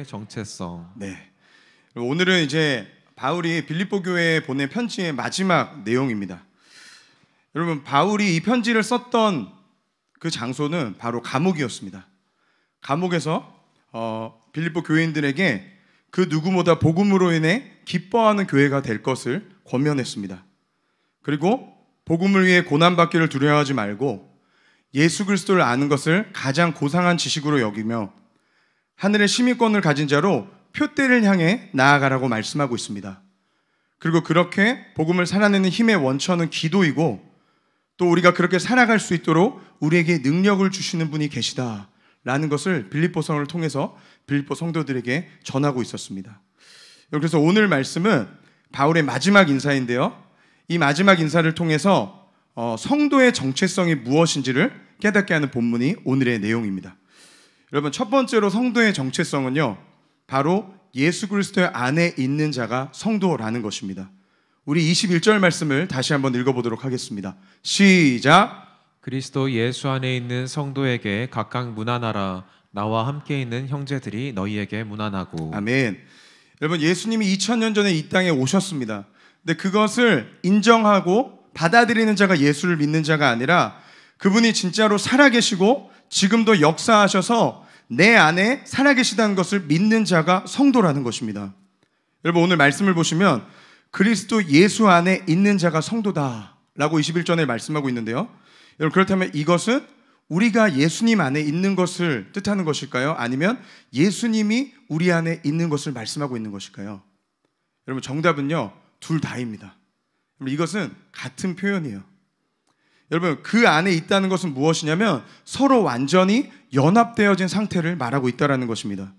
정체성. 네. 오늘은 이제 바울이 빌립보 교회에 보낸 편지의 마지막 내용입니다. 여러분, 바울이 이 편지를 썼던 그 장소는 바로 감옥이었습니다. 감옥에서 빌립보 교인들에게 그 누구보다 복음으로 인해 기뻐하는 교회가 될 것을 권면했습니다. 그리고 복음을 위해 고난받기를 두려워하지 말고 예수 그리스도를 아는 것을 가장 고상한 지식으로 여기며 하늘의 시민권을 가진 자로 표대를 향해 나아가라고 말씀하고 있습니다. 그리고 그렇게 복음을 살아내는 힘의 원천은 기도이고 또 우리가 그렇게 살아갈 수 있도록 우리에게 능력을 주시는 분이 계시다라는 것을 빌립보 성을 통해서 빌립보 성도들에게 전하고 있었습니다. 그래서 오늘 말씀은 바울의 마지막 인사인데요, 이 마지막 인사를 통해서 성도의 정체성이 무엇인지를 깨닫게 하는 본문이 오늘의 내용입니다. 여러분, 첫 번째로 성도의 정체성은요, 바로 예수 그리스도 안에 있는 자가 성도라는 것입니다. 우리 21절 말씀을 다시 한번 읽어보도록 하겠습니다. 시작. 그리스도 예수 안에 있는 성도에게 각각 문안하라. 나와 함께 있는 형제들이 너희에게 문안하고. 아멘. 여러분, 예수님이 2000년 전에 이 땅에 오셨습니다. 근데 그것을 인정하고 받아들이는 자가 예수를 믿는 자가 아니라 그분이 진짜로 살아계시고 지금도 역사하셔서 내 안에 살아계시다는 것을 믿는 자가 성도라는 것입니다. 여러분, 오늘 말씀을 보시면 그리스도 예수 안에 있는 자가 성도다라고 21절에 말씀하고 있는데요, 여러분, 그렇다면 이것은 우리가 예수님 안에 있는 것을 뜻하는 것일까요? 아니면 예수님이 우리 안에 있는 것을 말씀하고 있는 것일까요? 여러분, 정답은요, 둘 다입니다. 이것은 같은 표현이에요. 여러분, 그 안에 있다는 것은 무엇이냐면 서로 완전히 연합되어진 상태를 말하고 있다는 것입니다.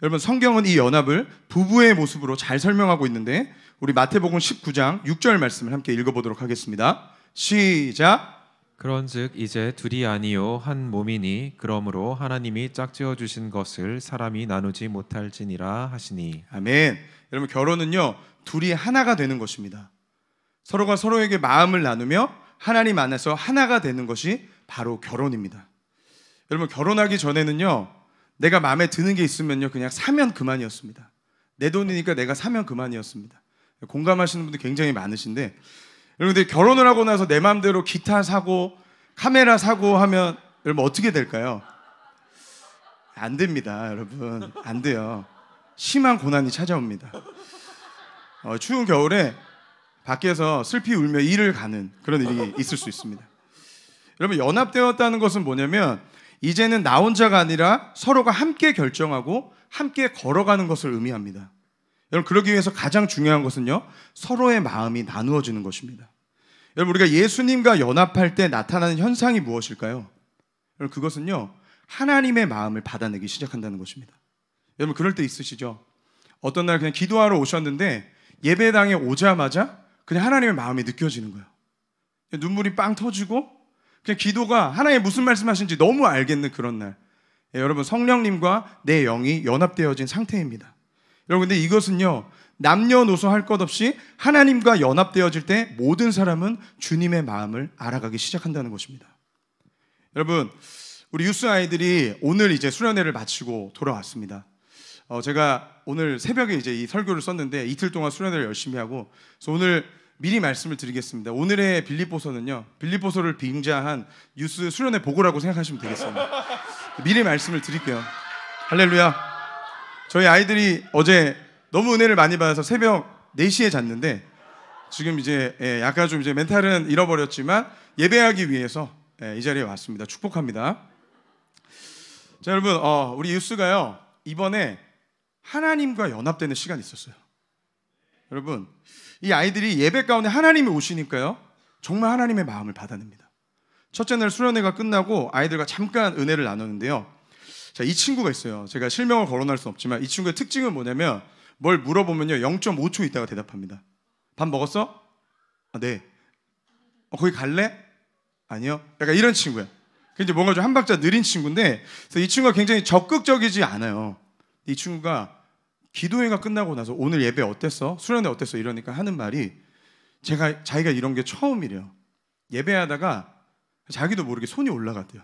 여러분, 성경은 이 연합을 부부의 모습으로 잘 설명하고 있는데 우리 마태복음 19장 6절 말씀을 함께 읽어보도록 하겠습니다. 시작. 그런즉 이제 둘이 아니요 한 몸이니 그러므로 하나님이 짝지어 주신 것을 사람이 나누지 못할지니라 하시니. 아멘. 여러분, 결혼은요, 둘이 하나가 되는 것입니다. 서로가 서로에게 마음을 나누며 하나님 안에서 하나가 되는 것이 바로 결혼입니다. 여러분, 결혼하기 전에는요, 내가 마음에 드는 게 있으면요 그냥 사면 그만이었습니다. 내 돈이니까 내가 사면 그만이었습니다. 공감하시는 분들 굉장히 많으신데, 여러분, 근데 결혼을 하고 나서 내 마음대로 기타 사고 카메라 사고 하면 여러분 어떻게 될까요? 안 됩니다. 여러분, 안 돼요. 심한 고난이 찾아옵니다. 추운 겨울에 밖에서 슬피 울며 일을 가는 그런 일이 있을 수 있습니다. 여러분, 연합되었다는 것은 뭐냐면 이제는 나 혼자가 아니라 서로가 함께 결정하고 함께 걸어가는 것을 의미합니다. 여러분, 그러기 위해서 가장 중요한 것은요, 서로의 마음이 나누어지는 것입니다. 여러분, 우리가 예수님과 연합할 때 나타나는 현상이 무엇일까요? 여러분, 그것은요, 하나님의 마음을 받아내기 시작한다는 것입니다. 여러분, 그럴 때 있으시죠? 어떤 날 그냥 기도하러 오셨는데 예배당에 오자마자 그냥 하나님의 마음이 느껴지는 거예요. 눈물이 빵 터지고 그냥 기도가 하나님 무슨 말씀하시는지 너무 알겠는 그런 날. 여러분, 성령님과 내 영이 연합되어진 상태입니다. 여러분, 근데 이것은요, 남녀노소 할 것 없이 하나님과 연합되어질 때 모든 사람은 주님의 마음을 알아가기 시작한다는 것입니다. 여러분, 우리 유스 아이들이 오늘 이제 수련회를 마치고 돌아왔습니다. 제가 오늘 새벽에 이제 이 설교를 썼는데 이틀 동안 수련회를 열심히 하고, 그래서 오늘 미리 말씀을 드리겠습니다. 오늘의 빌립보서는요, 빌립보서를 빙자한 유스 수련회 보고라고 생각하시면 되겠습니다. 미리 말씀을 드릴게요. 할렐루야. 저희 아이들이 어제 너무 은혜를 많이 받아서 새벽 4시에 잤는데 지금 이제 약간 좀 이제 멘탈은 잃어버렸지만 예배하기 위해서 이 자리에 왔습니다. 축복합니다. 자, 여러분, 우리 유스가요 이번에 하나님과 연합되는 시간이 있었어요. 여러분, 이 아이들이 예배 가운데 하나님이 오시니까요 정말 하나님의 마음을 받아냅니다. 첫째 날 수련회가 끝나고 아이들과 잠깐 은혜를 나누는데요, 자, 이 친구가 있어요. 제가 실명을 거론할 수는 없지만 이 친구의 특징은 뭐냐면 뭘 물어보면요 0.5초 있다가 대답합니다. 밥 먹었어? 네. 거기 갈래? 아니요. 약간 이런 친구야. 이제 뭔가 좀 한 박자 느린 친구인데, 그래서 이 친구가 굉장히 적극적이지 않아요. 이 친구가 기도회가 끝나고 나서 오늘 예배 어땠어? 수련회 어땠어? 이러니까 하는 말이 자기가 이런 게 처음이래요. 예배하다가 자기도 모르게 손이 올라갔대요.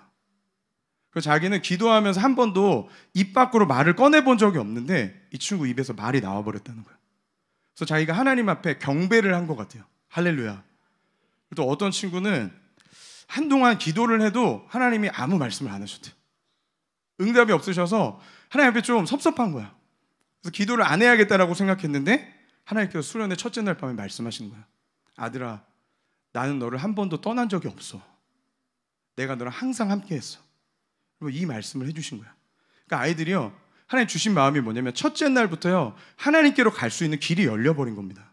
그 자기는 기도하면서 한 번도 입 밖으로 말을 꺼내본 적이 없는데 이 친구 입에서 말이 나와버렸다는 거야. 그래서 자기가 하나님 앞에 경배를 한 것 같아요. 할렐루야. 또 어떤 친구는 한동안 기도를 해도 하나님이 아무 말씀을 안 하셨대요. 응답이 없으셔서 하나님 앞에 좀 섭섭한 거야. 그래서 기도를 안 해야겠다라고 생각했는데 하나님께서 수련회 첫째 날 밤에 말씀하시는 거야. 아들아, 나는 너를 한 번도 떠난 적이 없어. 내가 너랑 항상 함께 했어. 이 말씀을 해주신 거야. 그러니까 아이들이요, 하나님 주신 마음이 뭐냐면 첫째 날부터요 하나님께로 갈 수 있는 길이 열려버린 겁니다.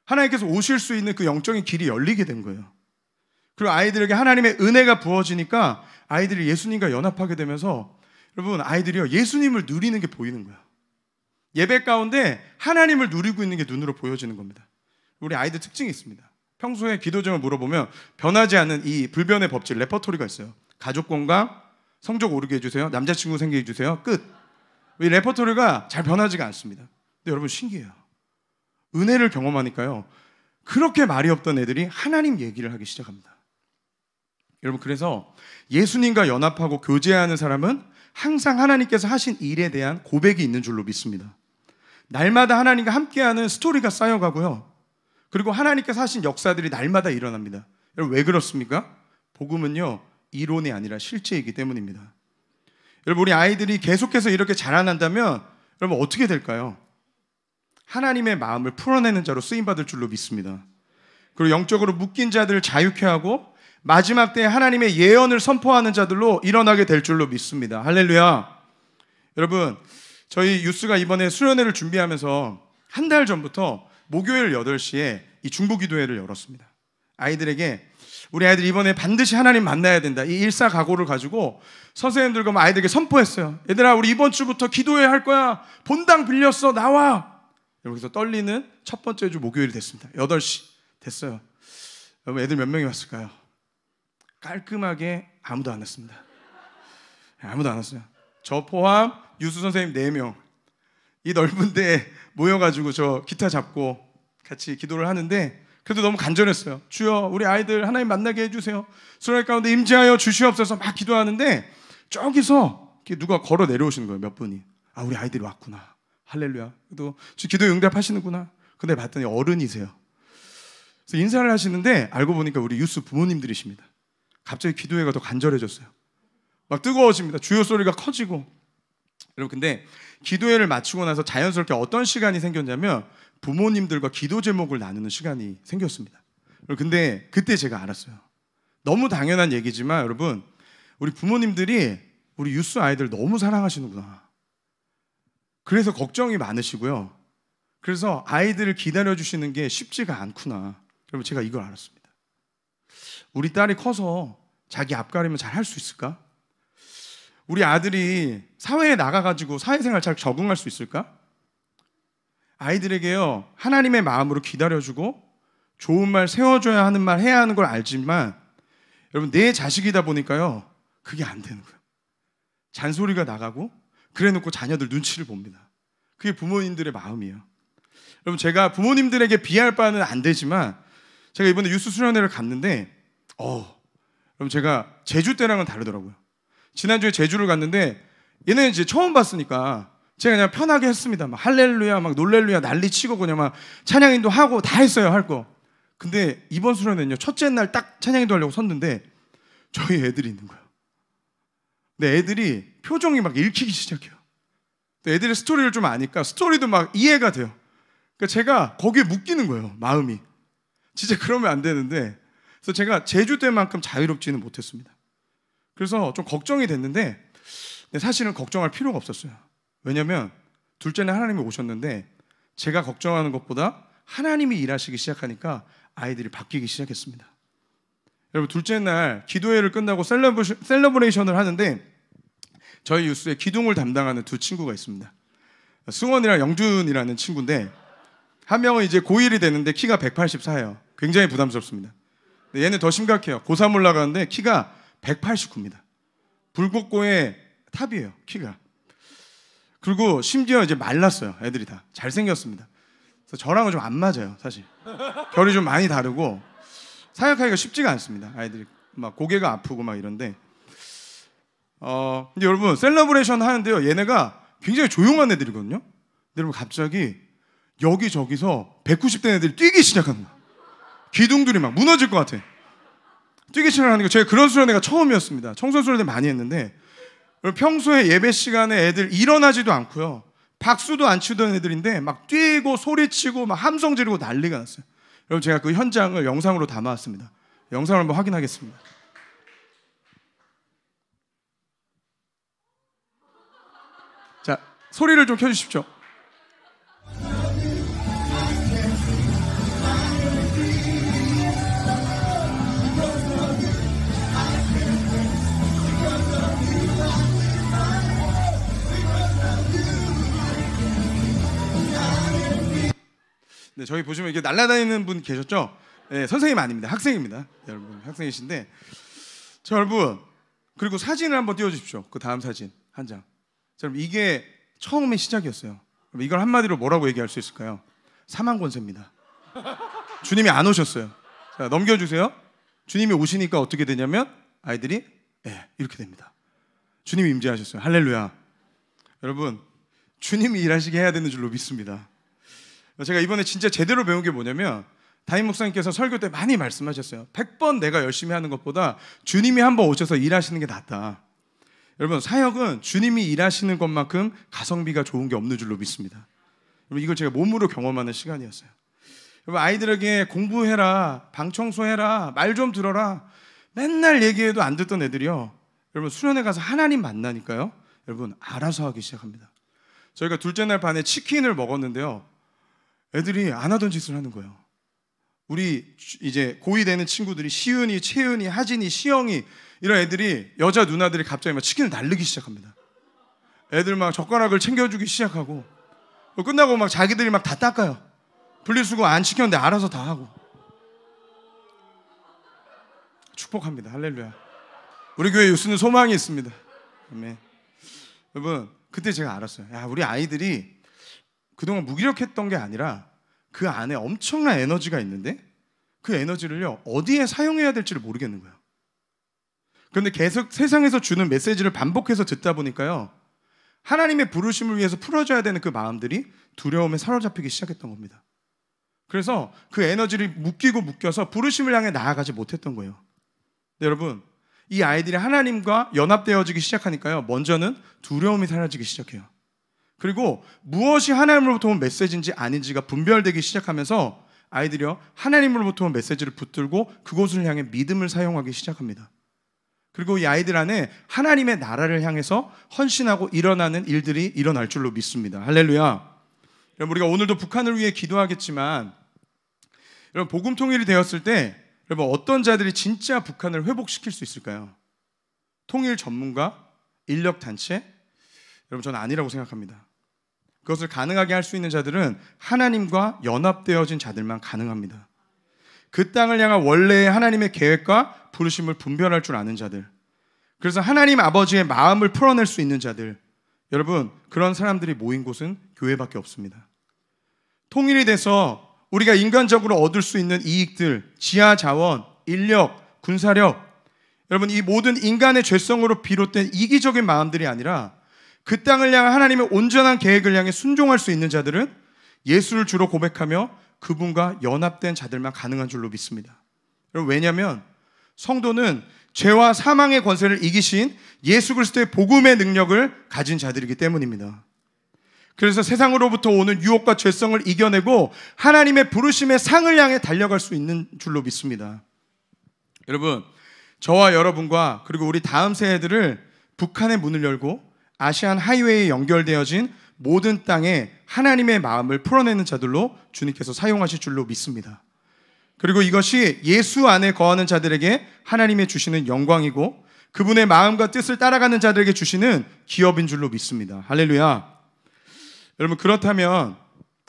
하나님께서 오실 수 있는 그 영적인 길이 열리게 된 거예요. 그리고 아이들에게 하나님의 은혜가 부어지니까 아이들이 예수님과 연합하게 되면서 여러분, 아이들이요 예수님을 누리는 게 보이는 거야. 예배 가운데 하나님을 누리고 있는 게 눈으로 보여지는 겁니다. 우리 아이들 특징이 있습니다. 평소에 기도 제목을 물어보면 변하지 않는 이 불변의 법칙, 레퍼토리가 있어요. 가족 건강, 성적 오르게 해주세요, 남자친구 생기게 해주세요, 끝. 이 레퍼토리가 잘 변하지가 않습니다. 근데 여러분 신기해요. 은혜를 경험하니까요 그렇게 말이 없던 애들이 하나님 얘기를 하기 시작합니다. 여러분, 그래서 예수님과 연합하고 교제하는 사람은 항상 하나님께서 하신 일에 대한 고백이 있는 줄로 믿습니다. 날마다 하나님과 함께하는 스토리가 쌓여가고요, 그리고 하나님께서 하신 역사들이 날마다 일어납니다. 여러분, 왜 그렇습니까? 복음은요 이론이 아니라 실제이기 때문입니다. 여러분, 우리 아이들이 계속해서 이렇게 자라난다면 여러분 어떻게 될까요? 하나님의 마음을 풀어내는 자로 쓰임받을 줄로 믿습니다. 그리고 영적으로 묶인 자들을 자유케 하고 마지막 때에 하나님의 예언을 선포하는 자들로 일어나게 될 줄로 믿습니다. 할렐루야. 여러분, 저희 유스가 이번에 수련회를 준비하면서 한 달 전부터 목요일 8시에 이 중보기도회를 열었습니다. 아이들에게 우리 아이들 이번에 반드시 하나님 만나야 된다, 이 일사각오를 가지고 선생님들과 아이들에게 선포했어요. 얘들아, 우리 이번 주부터 기도회 할 거야. 본당 빌렸어, 나와. 여기서 떨리는 첫 번째 주 목요일이 됐습니다. 8시 됐어요. 여러분, 애들 몇 명이 왔을까요? 깔끔하게 아무도 안 왔습니다. 아무도 안 왔어요. 저 포함 유수 선생님 4명 이 넓은 데에 모여가지고 저 기타 잡고 같이 기도를 하는데 그래도 너무 간절했어요. 주여, 우리 아이들 하나님 만나게 해주세요. 수련회 가운데 임재하여 주시옵소서 막 기도하는데 저기서 누가 걸어 내려오시는 거예요. 몇 분이. 아, 우리 아이들이 왔구나. 할렐루야. 또 기도에 응답하시는구나. 근데 봤더니 어른이세요. 그래서 인사를 하시는데 알고 보니까 우리 유스 부모님들이십니다. 갑자기 기도회가 더 간절해졌어요. 막 뜨거워집니다. 주여 소리가 커지고. 여러분, 근데 기도회를 마치고 나서 자연스럽게 어떤 시간이 생겼냐면 부모님들과 기도 제목을 나누는 시간이 생겼습니다. 근데 그때 제가 알았어요. 너무 당연한 얘기지만 여러분, 우리 부모님들이 우리 유스 아이들 너무 사랑하시는구나. 그래서 걱정이 많으시고요, 그래서 아이들을 기다려주시는 게 쉽지가 않구나. 여러분, 제가 이걸 알았습니다. 우리 딸이 커서 자기 앞가림을 잘 할 수 있을까? 우리 아들이 사회에 나가가지고 사회생활 잘 적응할 수 있을까? 아이들에게요 하나님의 마음으로 기다려주고 좋은 말, 세워줘야 하는 말 해야 하는 걸 알지만 여러분, 내 자식이다 보니까요 그게 안 되는 거예요. 잔소리가 나가고 그래놓고 자녀들 눈치를 봅니다. 그게 부모님들의 마음이에요. 여러분, 제가 부모님들에게 비할 바는 안 되지만 제가 이번에 유스 수련회를 갔는데 여러분, 제가 제주 때랑은 다르더라고요. 지난주에 제주를 갔는데 얘네는 이제 처음 봤으니까 제가 그냥 편하게 했습니다. 막 할렐루야, 막 놀렐루야 난리 치고 그냥 막 찬양인도 하고 다 했어요, 할 거. 근데 이번 수련회는요 첫째 날 딱 찬양인도 하려고 섰는데 저희 애들이 있는 거예요. 근데 애들이 표정이 막 읽히기 시작해요. 애들의 스토리를 좀 아니까 스토리도 막 이해가 돼요. 그러니까 제가 거기에 묶이는 거예요, 마음이. 진짜 그러면 안 되는데. 그래서 제가 제주 때만큼 자유롭지는 못했습니다. 그래서 좀 걱정이 됐는데 사실은 걱정할 필요가 없었어요. 왜냐하면 둘째 날 하나님이 오셨는데 제가 걱정하는 것보다 하나님이 일하시기 시작하니까 아이들이 바뀌기 시작했습니다. 여러분, 둘째 날 기도회를 끝나고 셀러브레이션을 하는데 저희 유스에 기둥을 담당하는 두 친구가 있습니다. 승원이랑 영준이라는 친구인데 한 명은 이제 고1이 되는데 키가 184예요. 굉장히 부담스럽습니다. 근데 얘는 더 심각해요. 고3 올라가는데 키가 189입니다. 불국고의 탑이에요, 키가. 그리고 심지어 이제 말랐어요. 애들이 다 잘생겼습니다. 그래서 저랑은 좀 안 맞아요, 사실. 결이 좀 많이 다르고 사역하기가 쉽지가 않습니다. 아이들이 막 고개가 아프고 막 이런데 근데 여러분 셀러브레이션 하는데요, 얘네가 굉장히 조용한 애들이거든요. 근데 여러분 갑자기 여기저기서 190대 애들이 뛰기 시작하는 거야. 기둥들이 막 무너질 것 같아. 뛰기 시작하는 거. 제가 그런 수련회가 처음이었습니다. 청소년 수련회 많이 했는데 평소에 예배 시간에 애들 일어나지도 않고요, 박수도 안 치던 애들인데 막 뛰고 소리치고 막 함성 지르고 난리가 났어요. 여러분 제가 그 현장을 영상으로 담아왔습니다. 영상을 한번 확인하겠습니다. 자, 소리를 좀 켜주십시오. 네, 저희 보시면 이렇게 날아다니는 분 계셨죠? 네, 선생님 아닙니다. 학생입니다. 여러분 학생이신데, 자, 여러분 그리고 사진을 한번 띄워주십시오. 그 다음 사진 한 장. 자, 여러분 이게 처음의 시작이었어요. 이걸 한마디로 뭐라고 얘기할 수 있을까요? 사망 권세입니다. 주님이 안 오셨어요. 자, 넘겨주세요. 주님이 오시니까 어떻게 되냐면 아이들이 이렇게 됩니다. 주님이 임재하셨어요. 할렐루야. 여러분 주님이 일하시게 해야 되는 줄로 믿습니다. 제가 이번에 진짜 제대로 배운 게 뭐냐면, 담임 목사님께서 설교 때 많이 말씀하셨어요. 100번 내가 열심히 하는 것보다 주님이 한번 오셔서 일하시는 게 낫다. 여러분 사역은 주님이 일하시는 것만큼 가성비가 좋은 게 없는 줄로 믿습니다. 여러분 이걸 제가 몸으로 경험하는 시간이었어요. 여러분 아이들에게 공부해라, 방 청소해라, 말 좀 들어라 맨날 얘기해도 안 듣던 애들이요, 여러분 수련회 가서 하나님 만나니까요, 여러분 알아서 하기 시작합니다. 저희가 둘째 날 반에 치킨을 먹었는데요, 애들이 안 하던 짓을 하는 거예요. 우리 이제 고2 되는 친구들이 시은이, 채은이, 하진이, 시영이 이런 애들이, 여자 누나들이 갑자기 막 치킨을 날리기 시작합니다. 애들 막 젓가락을 챙겨주기 시작하고, 끝나고 막 자기들이 막 다 닦아요. 분리수거 안 시켰는데 알아서 다 하고. 축복합니다. 할렐루야. 우리 교회 유스는 소망이 있습니다. 아멘. 여러분 그때 제가 알았어요. 야, 우리 아이들이 그동안 무기력했던 게 아니라 그 안에 엄청난 에너지가 있는데 그 에너지를요 어디에 사용해야 될지를 모르겠는 거예요. 그런데 계속 세상에서 주는 메시지를 반복해서 듣다 보니까요, 하나님의 부르심을 위해서 풀어줘야 되는 그 마음들이 두려움에 사로잡히기 시작했던 겁니다. 그래서 그 에너지를 묶여서 부르심을 향해 나아가지 못했던 거예요. 근데 여러분 이 아이들이 하나님과 연합되어지기 시작하니까요, 먼저는 두려움이 사라지기 시작해요. 그리고 무엇이 하나님으로부터 온 메시지인지 아닌지가 분별되기 시작하면서 아이들이요 하나님으로부터 온 메시지를 붙들고 그곳을 향해 믿음을 사용하기 시작합니다. 그리고 이 아이들 안에 하나님의 나라를 향해서 헌신하고 일어나는 일들이 일어날 줄로 믿습니다. 할렐루야. 여러분 우리가 오늘도 북한을 위해 기도하겠지만, 여러분 복음 통일이 되었을 때 여러분 어떤 자들이 진짜 북한을 회복시킬 수 있을까요? 통일 전문가, 인력 단체? 여러분 저는 아니라고 생각합니다. 그것을 가능하게 할 수 있는 자들은 하나님과 연합되어진 자들만 가능합니다. 그 땅을 향한 원래의 하나님의 계획과 부르심을 분별할 줄 아는 자들, 그래서 하나님 아버지의 마음을 풀어낼 수 있는 자들, 여러분 그런 사람들이 모인 곳은 교회밖에 없습니다. 통일이 돼서 우리가 인간적으로 얻을 수 있는 이익들, 지하 자원, 인력, 군사력, 여러분 이 모든 인간의 죄성으로 비롯된 이기적인 마음들이 아니라 그 땅을 향한 하나님의 온전한 계획을 향해 순종할 수 있는 자들은 예수를 주로 고백하며 그분과 연합된 자들만 가능한 줄로 믿습니다. 여러분 왜냐하면 성도는 죄와 사망의 권세를 이기신 예수 그리스도의 복음의 능력을 가진 자들이기 때문입니다. 그래서 세상으로부터 오는 유혹과 죄성을 이겨내고 하나님의 부르심의 상을 향해 달려갈 수 있는 줄로 믿습니다. 여러분 저와 여러분과 그리고 우리 다음 세대들을 북한의 문을 열고 아시안 하이웨이에 연결되어진 모든 땅에 하나님의 마음을 풀어내는 자들로 주님께서 사용하실 줄로 믿습니다. 그리고 이것이 예수 안에 거하는 자들에게 하나님의 주시는 영광이고 그분의 마음과 뜻을 따라가는 자들에게 주시는 기업인 줄로 믿습니다. 할렐루야. 여러분 그렇다면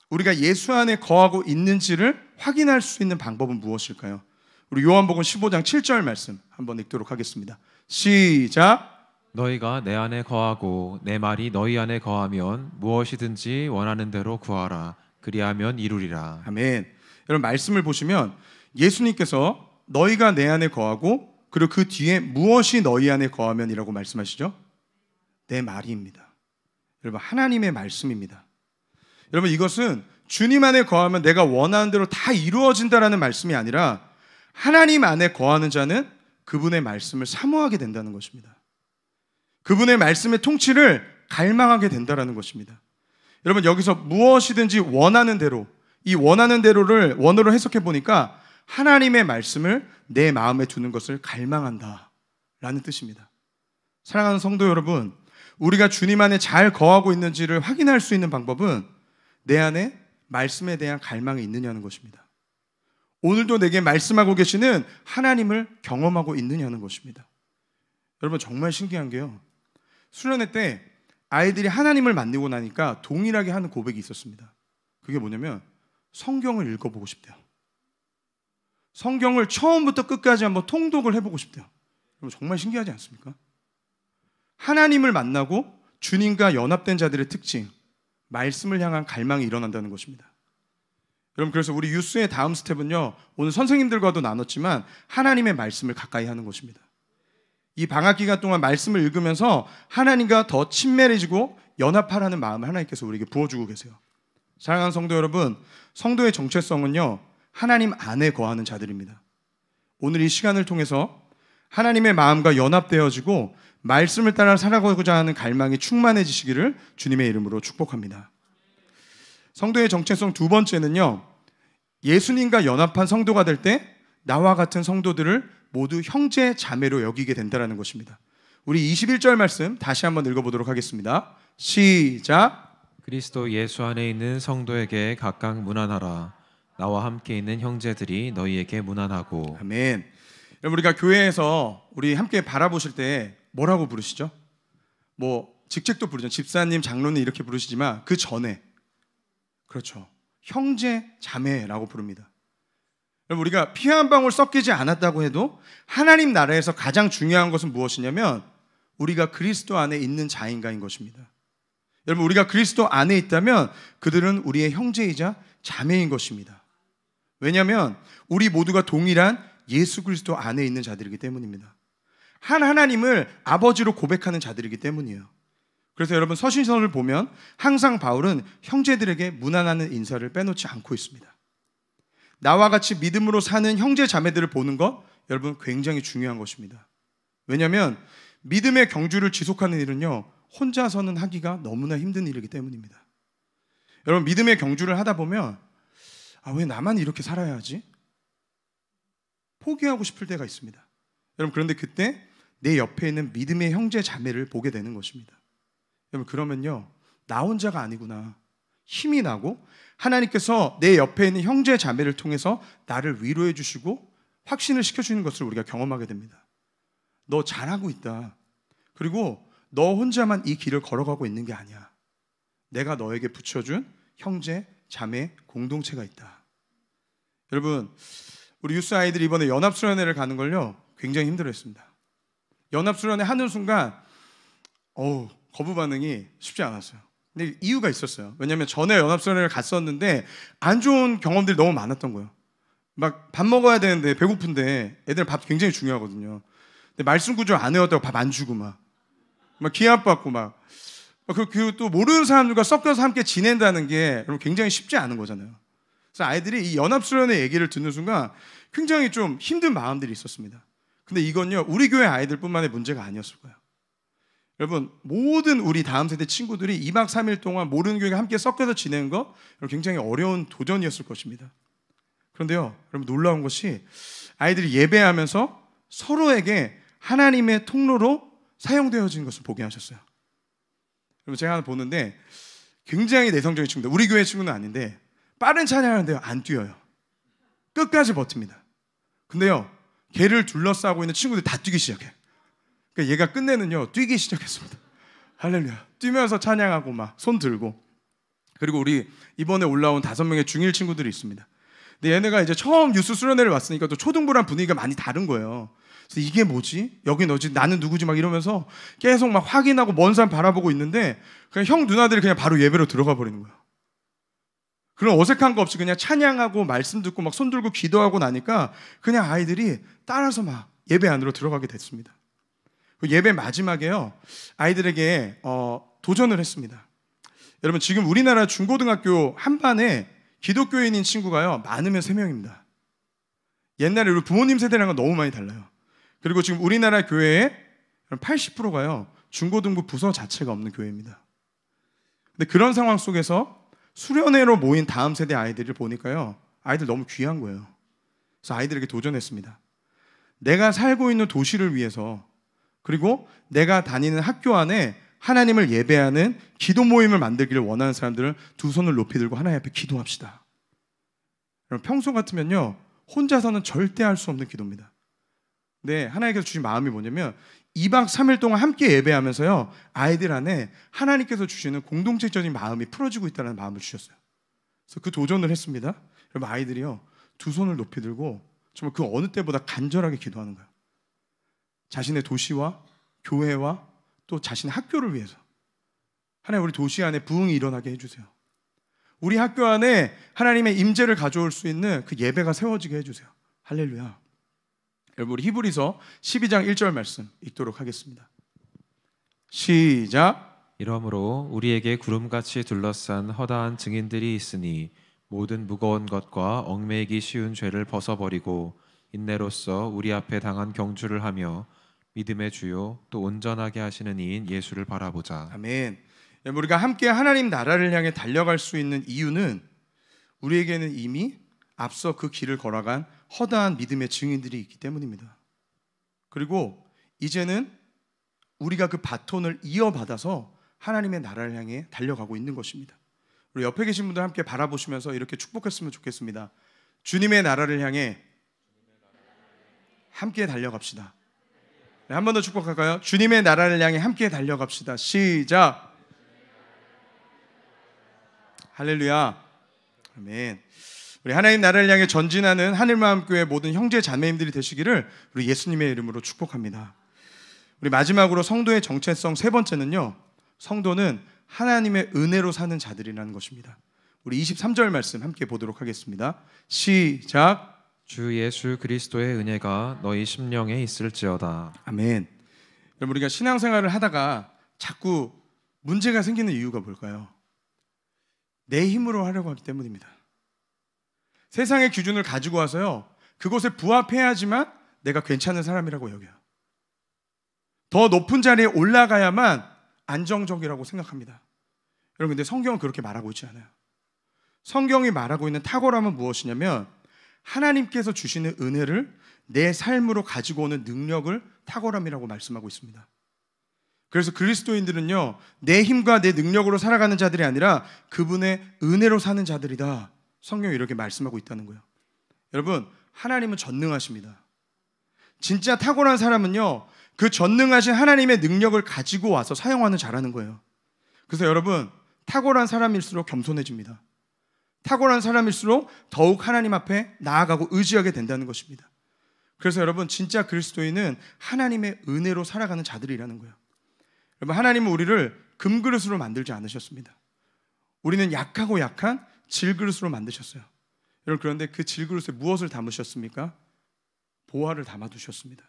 우리가 예수 안에 거하고 있는지를 확인할 수 있는 방법은 무엇일까요? 우리 요한복음 15장 7절 말씀 한번 읽도록 하겠습니다. 시작. 너희가 내 안에 거하고 내 말이 너희 안에 거하면 무엇이든지 원하는 대로 구하라. 그리하면 이루리라. 아멘. 여러분 말씀을 보시면 예수님께서 너희가 내 안에 거하고 그리고 그 뒤에 무엇이 너희 안에 거하면이라고 말씀하시죠? 내 말이입니다. 여러분, 하나님의 말씀입니다. 여러분, 이것은 주님 안에 거하면 내가 원하는 대로 다 이루어진다라는 말씀이 아니라 하나님 안에 거하는 자는 그분의 말씀을 사모하게 된다는 것입니다. 그분의 말씀의 통치를 갈망하게 된다는 것입니다. 여러분, 여기서 무엇이든지 원하는 대로, 이 원하는 대로를 원어로 해석해 보니까 하나님의 말씀을 내 마음에 두는 것을 갈망한다 라는 뜻입니다. 사랑하는 성도 여러분, 우리가 주님 안에 잘 거하고 있는지를 확인할 수 있는 방법은 내 안에 말씀에 대한 갈망이 있느냐는 것입니다. 오늘도 내게 말씀하고 계시는 하나님을 경험하고 있느냐는 것입니다. 여러분, 정말 신기한 게요, 수련회 때 아이들이 하나님을 만나고 나니까 동일하게 하는 고백이 있었습니다. 그게 뭐냐면 성경을 읽어보고 싶대요. 성경을 처음부터 끝까지 한번 통독을 해보고 싶대요. 여러분, 정말 신기하지 않습니까? 하나님을 만나고 주님과 연합된 자들의 특징, 말씀을 향한 갈망이 일어난다는 것입니다. 여러분, 그래서 우리 유스의 다음 스텝은요, 오늘 선생님들과도 나눴지만 하나님의 말씀을 가까이 하는 것입니다. 이 방학 기간 동안 말씀을 읽으면서 하나님과 더 친밀해지고 연합하라는 마음을 하나님께서 우리에게 부어주고 계세요. 사랑하는 성도 여러분, 성도의 정체성은요, 하나님 안에 거하는 자들입니다. 오늘 이 시간을 통해서 하나님의 마음과 연합되어지고 말씀을 따라 살아가고자 하는 갈망이 충만해지시기를 주님의 이름으로 축복합니다. 성도의 정체성 두 번째는요, 예수님과 연합한 성도가 될 때 나와 같은 성도들을 모두 형제 자매로 여기게 된다는 것입니다. 우리 21절 말씀 다시 한번 읽어보도록 하겠습니다. 시작. 그리스도 예수 안에 있는 성도에게 각각 문안하라. 나와 함께 있는 형제들이 너희에게 문안하고. 아멘. 여러분, 우리가 교회에서 우리 함께 바라보실 때 뭐라고 부르시죠? 뭐 직책도 부르죠. 집사님, 장로님 이렇게 부르시지만 그 전에, 그렇죠, 형제 자매라고 부릅니다. 여러분, 우리가 피 한 방울 섞이지 않았다고 해도 하나님 나라에서 가장 중요한 것은 무엇이냐면 우리가 그리스도 안에 있는 자인가인 것입니다. 여러분, 우리가 그리스도 안에 있다면 그들은 우리의 형제이자 자매인 것입니다. 왜냐하면 우리 모두가 동일한 예수 그리스도 안에 있는 자들이기 때문입니다. 한 하나님을 아버지로 고백하는 자들이기 때문이에요. 그래서 여러분, 서신서를 보면 항상 바울은 형제들에게 문안하는 인사를 빼놓지 않고 있습니다. 나와 같이 믿음으로 사는 형제 자매들을 보는 것, 여러분, 굉장히 중요한 것입니다. 왜냐하면 믿음의 경주를 지속하는 일은요, 혼자서는 하기가 너무나 힘든 일이기 때문입니다. 여러분, 믿음의 경주를 하다 보면 왜 나만 이렇게 살아야 하지? 포기하고 싶을 때가 있습니다. 여러분, 그런데 그때 내 옆에 있는 믿음의 형제 자매를 보게 되는 것입니다. 여러분, 그러면요, 나 혼자가 아니구나, 힘이 나고 하나님께서 내 옆에 있는 형제 자매를 통해서 나를 위로해 주시고 확신을 시켜주는 것을 우리가 경험하게 됩니다. 너 잘하고 있다. 그리고 너 혼자만 이 길을 걸어가고 있는 게 아니야. 내가 너에게 붙여준 형제 자매 공동체가 있다. 여러분, 우리 유스 아이들이 이번에 연합수련회를 가는 걸요, 굉장히 힘들어했습니다. 연합수련회 하는 순간 거부 반응이 쉽지 않았어요. 근데 이유가 있었어요. 왜냐하면 전에 연합수련회를 갔었는데 안 좋은 경험들이 너무 많았던 거예요. 막 밥 먹어야 되는데 배고픈데, 애들은 밥 굉장히 중요하거든요. 근데 말씀 구절 안 외웠다고 밥 안 주고 막 기합받고 그리고 또 모르는 사람들과 섞여서 함께 지낸다는 게 여러분 굉장히 쉽지 않은 거잖아요. 그래서 아이들이 이 연합수련회 얘기를 듣는 순간 굉장히 좀 힘든 마음들이 있었습니다. 근데 이건요, 우리 교회 아이들뿐만의 문제가 아니었을 거예요. 여러분, 모든 우리 다음 세대 친구들이 2박 3일 동안 모르는 교회가 함께 섞여서 지내는 거 굉장히 어려운 도전이었을 것입니다. 그런데요, 여러분, 놀라운 것이 아이들이 예배하면서 서로에게 하나님의 통로로 사용되어진 것을 보게 하셨어요. 여러분, 제가 하나 보는데 굉장히 내성적인 친구들, 우리 교회 친구는 아닌데 빠른 찬양하는데요, 안 뛰어요. 끝까지 버팁니다. 근데요, 걔를 둘러싸고 있는 친구들이 다 뛰기 시작해요. 그러니까 얘가 끝내는요, 뛰기 시작했습니다. 할렐루야. 뛰면서 찬양하고 막 손 들고. 그리고 우리 이번에 올라온 5명의 중1 친구들이 있습니다. 근데 얘네가 이제 처음 유스 수련회를 왔으니까 또 초등부랑 분위기가 많이 다른 거예요. 그래서 이게 뭐지? 여긴 어지? 나는 누구지? 막 이러면서 계속 막 확인하고 먼 산 바라보고 있는데 그냥 형 누나들이 그냥 바로 예배로 들어가 버리는 거예요. 그런 어색한 거 없이 그냥 찬양하고 말씀 듣고 막 손 들고 기도하고 나니까 그냥 아이들이 따라서 막 예배 안으로 들어가게 됐습니다. 그 예배 마지막에요, 아이들에게 도전을 했습니다. 여러분, 지금 우리나라 중고등학교 한 반에 기독교인인 친구가요, 많으면 3명입니다. 옛날에 우리 부모님 세대랑은 너무 많이 달라요. 그리고 지금 우리나라 교회의 80%가요 중고등부 부서 자체가 없는 교회입니다. 근데 그런 상황 속에서 수련회로 모인 다음 세대 아이들을 보니까요, 아이들 너무 귀한 거예요. 그래서 아이들에게 도전했습니다. 내가 살고 있는 도시를 위해서, 그리고 내가 다니는 학교 안에 하나님을 예배하는 기도 모임을 만들기를 원하는 사람들은 두 손을 높이 들고 하나님 앞에 기도합시다. 여러분, 평소 같으면요 혼자서는 절대 할 수 없는 기도입니다. 근데 하나님께서 주신 마음이 뭐냐면 2박 3일 동안 함께 예배하면서요, 아이들 안에 하나님께서 주시는 공동체적인 마음이 풀어지고 있다는 마음을 주셨어요. 그래서 그 도전을 했습니다. 여러분, 아이들이요 두 손을 높이 들고 정말 그 어느 때보다 간절하게 기도하는 거예요. 자신의 도시와 교회와 또 자신의 학교를 위해서, 하나님 우리 도시 안에 부흥이 일어나게 해주세요. 우리 학교 안에 하나님의 임재를 가져올 수 있는 그 예배가 세워지게 해주세요. 할렐루야. 여러분, 우리 히브리서 12장 1절 말씀 읽도록 하겠습니다. 시작. 이러므로 우리에게 구름같이 둘러싼 허다한 증인들이 있으니 모든 무거운 것과 얽매이기 쉬운 죄를 벗어버리고 인내로써 우리 앞에 당한 경주를 하며 믿음의 주요 또 온전하게 하시는 이인 예수를 바라보자. 아멘. 우리가 함께 하나님 나라를 향해 달려갈 수 있는 이유는 우리에게는 이미 앞서 그 길을 걸어간 허다한 믿음의 증인들이 있기 때문입니다. 그리고 이제는 우리가 그 바톤을 이어받아서 하나님의 나라를 향해 달려가고 있는 것입니다. 우리 옆에 계신 분들 함께 바라보시면서 이렇게 축복했으면 좋겠습니다. 주님의 나라를 향해 함께 달려갑시다. 네, 한 번 더 축복할까요? 주님의 나라를 향해 함께 달려갑시다. 시작. 할렐루야. 아멘. 우리 하나님 나라를 향해 전진하는 하늘마음교회 모든 형제 자매님들이 되시기를 우리 예수님의 이름으로 축복합니다. 우리 마지막으로 성도의 정체성 세 번째는요, 성도는 하나님의 은혜로 사는 자들이라는 것입니다. 우리 23절 말씀 함께 보도록 하겠습니다. 시작. 주 예수 그리스도의 은혜가 너희 심령에 있을지어다. 아멘. 여러분, 우리가 신앙생활을 하다가 자꾸 문제가 생기는 이유가 뭘까요? 내 힘으로 하려고 하기 때문입니다. 세상의 기준을 가지고 와서요, 그것에 부합해야지만 내가 괜찮은 사람이라고 여겨요. 더 높은 자리에 올라가야만 안정적이라고 생각합니다. 여러분, 근데 성경은 그렇게 말하고 있지 않아요. 성경이 말하고 있는 탁월함은 무엇이냐면 하나님께서 주시는 은혜를 내 삶으로 가지고 오는 능력을 탁월함이라고 말씀하고 있습니다. 그래서 그리스도인들은요, 내 힘과 내 능력으로 살아가는 자들이 아니라 그분의 은혜로 사는 자들이다. 성경이 이렇게 말씀하고 있다는 거예요. 여러분, 하나님은 전능하십니다. 진짜 탁월한 사람은요, 그 전능하신 하나님의 능력을 가지고 와서 사용하는 자라는 거예요. 그래서 여러분, 탁월한 사람일수록 겸손해집니다. 탁월한 사람일수록 더욱 하나님 앞에 나아가고 의지하게 된다는 것입니다. 그래서 여러분, 진짜 그리스도인은 하나님의 은혜로 살아가는 자들이라는 거예요. 여러분, 하나님은 우리를 금그릇으로 만들지 않으셨습니다. 우리는 약하고 약한 질그릇으로 만드셨어요. 여러분, 그런데 그 질그릇에 무엇을 담으셨습니까? 보화를 담아두셨습니다.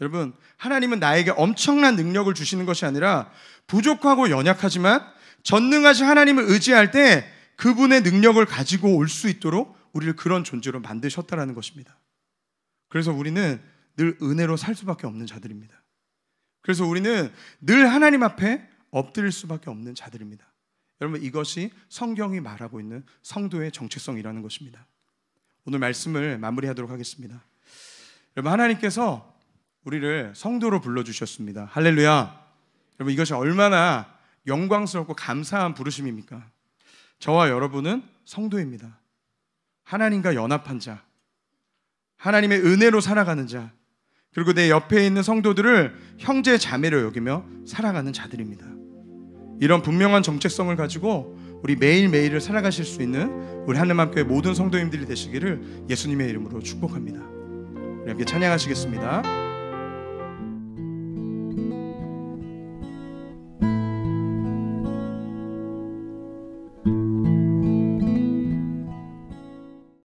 여러분, 하나님은 나에게 엄청난 능력을 주시는 것이 아니라 부족하고 연약하지만 전능하신 하나님을 의지할 때 그분의 능력을 가지고 올 수 있도록 우리를 그런 존재로 만드셨다는 것입니다. 그래서 우리는 늘 은혜로 살 수밖에 없는 자들입니다. 그래서 우리는 늘 하나님 앞에 엎드릴 수밖에 없는 자들입니다. 여러분, 이것이 성경이 말하고 있는 성도의 정체성이라는 것입니다. 오늘 말씀을 마무리하도록 하겠습니다. 여러분, 하나님께서 우리를 성도로 불러주셨습니다. 할렐루야. 여러분, 이것이 얼마나 영광스럽고 감사한 부르심입니까? 저와 여러분은 성도입니다. 하나님과 연합한 자, 하나님의 은혜로 살아가는 자, 그리고 내 옆에 있는 성도들을 형제 자매로 여기며 살아가는 자들입니다. 이런 분명한 정체성을 가지고 우리 매일매일을 살아가실 수 있는 우리 하늘맘교회 모든 성도님들이 되시기를 예수님의 이름으로 축복합니다. 우리 함께 찬양하시겠습니다.